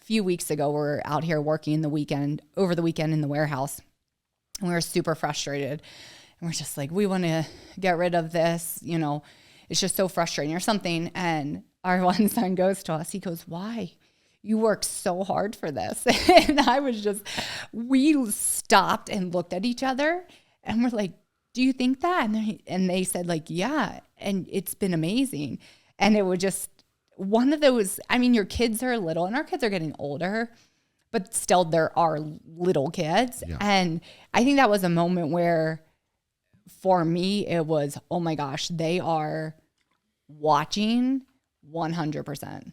few weeks ago, we're out here working over the weekend in the warehouse, and we were super frustrated. And we're just like, we want to get rid of this. You know, it's just so frustrating or something. And our one son goes to us, he goes, why? You worked so hard for this. And we stopped and looked at each other and we're like, do you think that? And they said like, yeah. And it's been amazing. And it was just one of those, I mean, your kids are little and our kids are getting older, but still there are little kids. Yeah. And I think that was a moment where for me, it was, oh my gosh, they are watching 100%.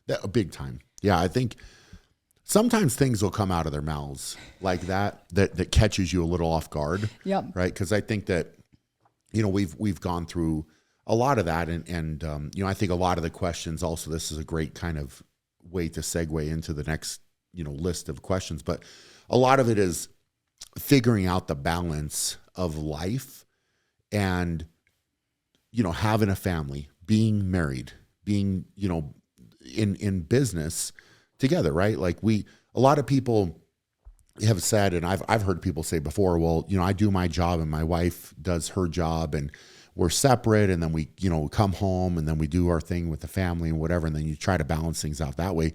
That big time. Yeah, I think sometimes things will come out of their mouths like that catches you a little off guard. Yep. Right? Because I think that, you know, we've gone through a lot of that, and you know, I think a lot of the questions also, this is a great kind of way to segue into the next, you know, list of questions, but a lot of it is figuring out the balance of life and, you know, having a family, being married, being, you know, in business together, right? Like a lot of people have said, and I've heard people say before, well, you know, I do my job and my wife does her job and we're separate, and then we, you know, come home and then we do our thing with the family and whatever, and then you try to balance things out that way.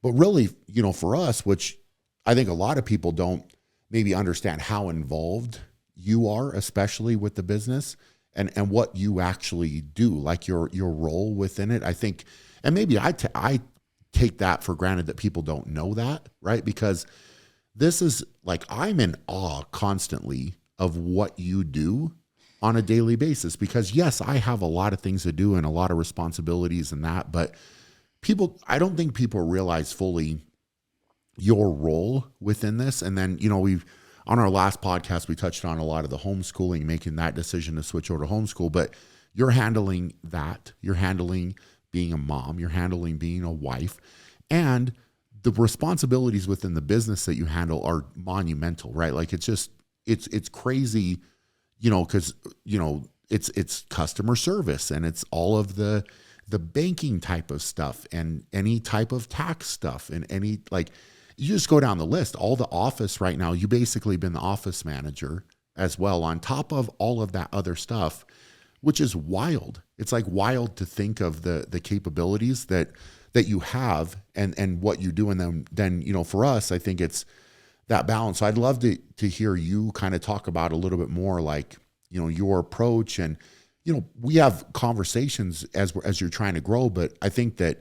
But really, you know, for us, which I think a lot of people don't maybe understand how involved you are, especially with the business and what you actually do, like your role within it. I think, and maybe I take that for granted that people don't know that, right? Because this is like, I'm in awe constantly of what you do on a daily basis, because yes, I have a lot of things to do and a lot of responsibilities and that, but I don't think people realize fully your role within this. And then, you know, on our last podcast, we touched on a lot of the homeschooling, making that decision to switch over to homeschool, but you're handling that. You're handling being a mom, you're handling being a wife, and the responsibilities within the business that you handle are monumental, right? Like it's crazy, you know, because, you know, it's customer service and it's all of the banking type of stuff and any type of tax stuff and any, like, you just go down the list, all the office right now, you basically been the office manager as well, on top of all of that other stuff, which is wild. It's like wild to think of the capabilities that you have and what you do. And then, you know, for us, I think it's that balance. So I'd love to hear you kind of talk about a little bit more, like, you know, your approach. And, you know, we have conversations as you're trying to grow, but I think that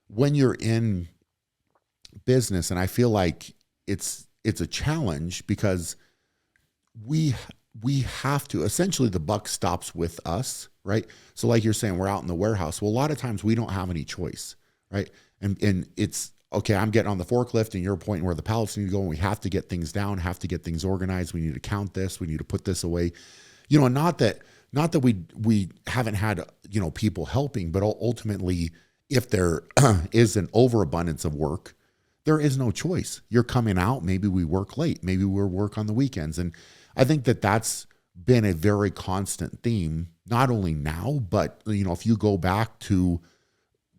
when you're in business, and I feel like it's a challenge because we have to, essentially the buck stops with us, right? So like you're saying, we're out in the warehouse. Well, a lot of times we don't have any choice, right? And it's, okay, I'm getting on the forklift and you're pointing where the pallets need to go, and we have to get things down, have to get things organized. We need to count this. We need to put this away. You know, not that we haven't had, you know, people helping, but ultimately if there is an overabundance of work, there is no choice. You're coming out. Maybe we work late. Maybe we work on the weekends. And I think that's been a very constant theme, not only now, but, you know, if you go back to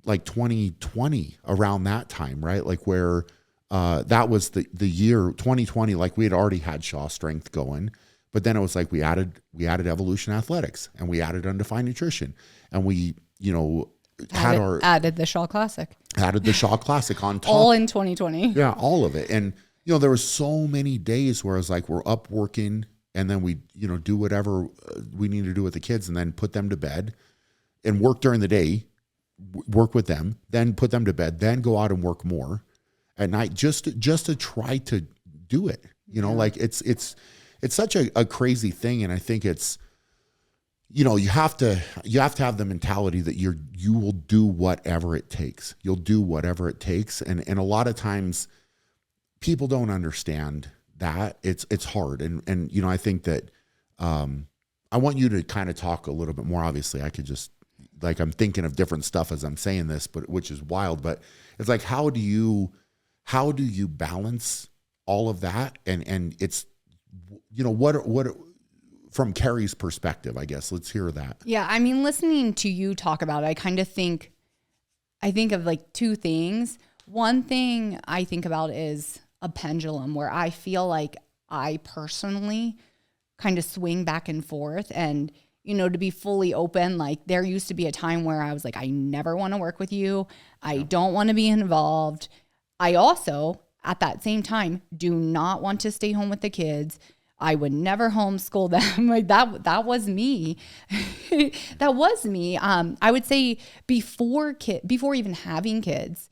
like 2020, around that time, right? Like where that was the year 2020, like we had already had Shaw Strength going, but then it was like we added Evolution Athletics and we added Undefined Nutrition, and we, you know, added the Shaw Classic. Added the Shaw Classic on top. All in 2020. Yeah, all of it. And, you know, there was so many days where it's like we're up working and then we, you know, do whatever we need to do with the kids and then put them to bed and work during the day, work with them, then put them to bed, then go out and work more at night just to try to do it. You know, like it's such a crazy thing. And I think it's, you know, you have to have the mentality that you will do whatever it takes. You'll do whatever it takes. And a lot of times people don't understand that. It's hard. And you know, I think that I want you to kind of talk a little bit more. Obviously, I could just, like, I'm thinking of different stuff as I'm saying this, but which is wild. But it's like, how do you balance all of that? And it's, you know, what from Carrie's perspective, I guess, let's hear that. Yeah. I mean, listening to you talk about it, I think of like two things. One thing I think about is a pendulum, where I feel like I personally kind of swing back and forth. And, you know, to be fully open, like there used to be a time where I was like, I never want to work with you. I don't want to be involved. I also, at that same time, do not want to stay home with the kids. I would never homeschool them. Like that was me. That was me. I would say before even having kids,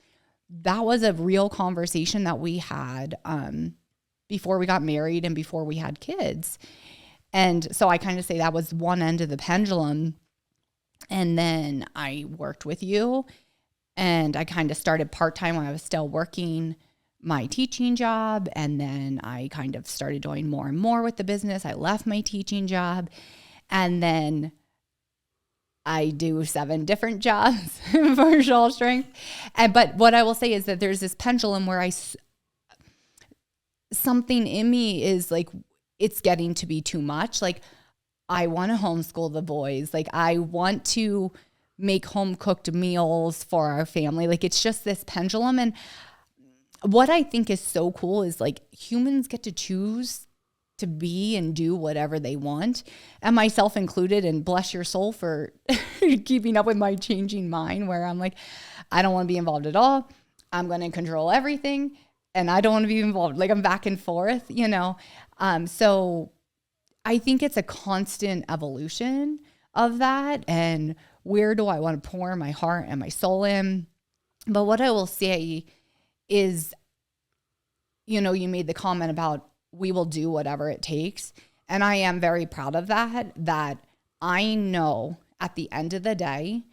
that was a real conversation that we had before we got married and before we had kids. And so I kind of say that was one end of the pendulum. And then I worked with you, and I kind of started part-time when I was still working my teaching job. And then I kind of started doing more and more with the business. I left my teaching job, and then I do 7 different jobs for Shawl Strength. But what I will say is that there's this pendulum where something in me is like, it's getting to be too much. Like, I want to homeschool the boys. Like, I want to make home cooked meals for our family. Like, it's just this pendulum. And what I think is so cool is like humans get to choose to be and do whatever they want, and myself included. And bless your soul for keeping up with my changing mind, where I'm like, I don't want to be involved at all. I'm going to control everything, and I don't want to be involved. Like, I'm back and forth, you know? So I think it's a constant evolution of that. And where do I want to pour my heart and my soul in? But what I will say is, you know, you made the comment about we will do whatever it takes. And I am very proud of that I know at the end of the day,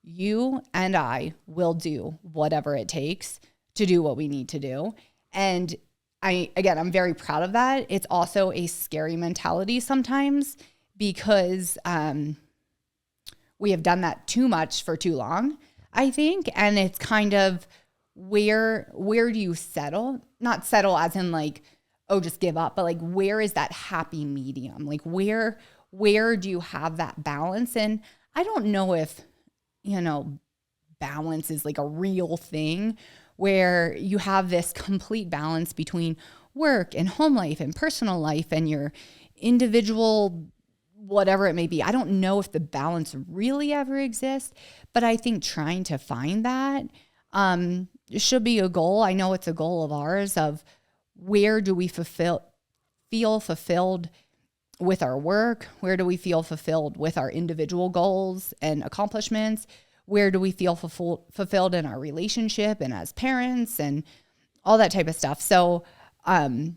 you and I will do whatever it takes to do what we need to do. And I'm very proud of that. It's also a scary mentality sometimes, because we have done that too much for too long, I think. And it's kind of, where do you settle? Not settle as in like, oh, just give up, but like, where is that happy medium? Like, where do you have that balance? And I don't know if, you know, balance is like a real thing, where you have this complete balance between work and home life and personal life and your individual, whatever it may be. I don't know if the balance really ever exists, but I think trying to find that should be a goal. I know it's a goal of ours, of where do we feel fulfilled with our work? Where do we feel fulfilled with our individual goals and accomplishments? Where do we feel fulfilled in our relationship and as parents and all that type of stuff? So, you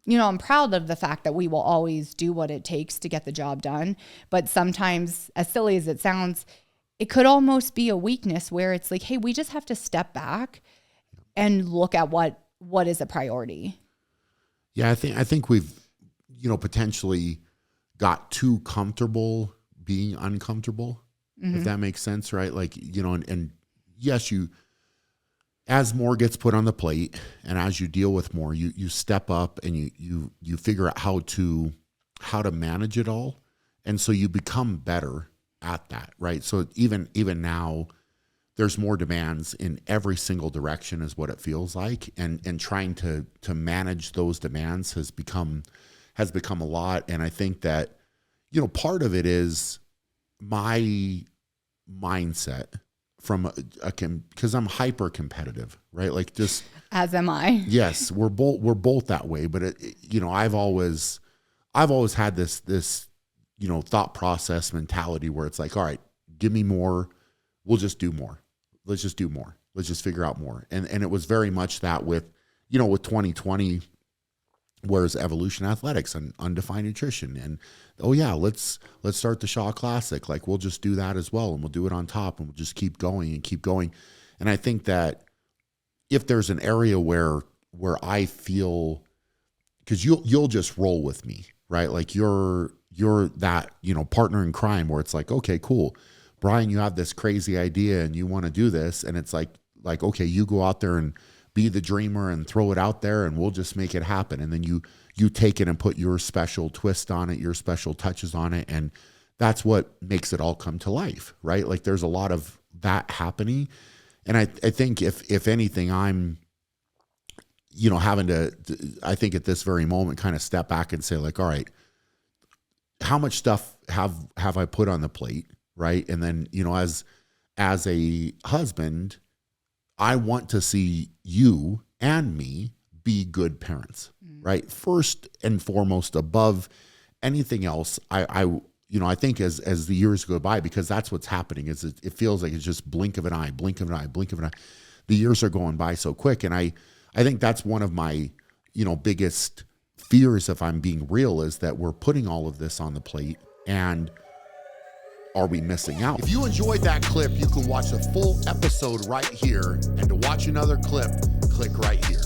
know, I'm proud of the fact that we will always do what it takes to get the job done. But sometimes, as silly as it sounds, it could almost be a weakness, where it's like, hey, we just have to step back and look at what is a priority. Yeah, I think we've, you know, potentially got too comfortable being uncomfortable, if that makes sense, right? Like, you know, and yes, as more gets put on the plate and as you deal with more, you step up and you figure out how to manage it all. And so you become better at that, right? So even now, there's more demands in every single direction, is what it feels like. And trying to manage those demands has become a lot. And I think that, you know, part of it is my mindset from because I'm hyper competitive, right? Like, just as am I. Yes, we're both that way. But you know, I've always had this, you know, thought process mentality where it's like, all right, give me more, we'll just do more. Let's just do more. Let's just figure out more. And it was very much that with, you know, with 2020, whereas Evolution Athletics and Undefined Nutrition, and oh yeah, let's start the Shaw Classic. Like, we'll just do that as well, and we'll do it on top, and we'll just keep going and keep going. And I think that if there's an area where I feel, because you'll just roll with me, right? Like, you're that, you know, partner in crime, where it's like, okay, cool, Brian, you have this crazy idea and you want to do this, and it's like, okay, you go out there and be the dreamer and throw it out there, and we'll just make it happen. And then you take it and put your special twist on it, your special touches on it, and that's what makes it all come to life, right? Like, there's a lot of that happening. And I think if anything, I'm, having to, I think at this very moment, kind of step back and say like, all right, how much stuff have I put on the plate? Right. And then, as a husband, I want to see you and me be good parents, right? First and foremost, above anything else, I think as the years go by, because that's what's happening, is it feels like it's just blink of an eye. The years are going by so quick. And I think that's one of my, biggest fears, if I'm being real, is that we're putting all of this on the plate, and are we missing out? If you enjoyed that clip, you can watch the full episode right here. And to watch another clip, click right here.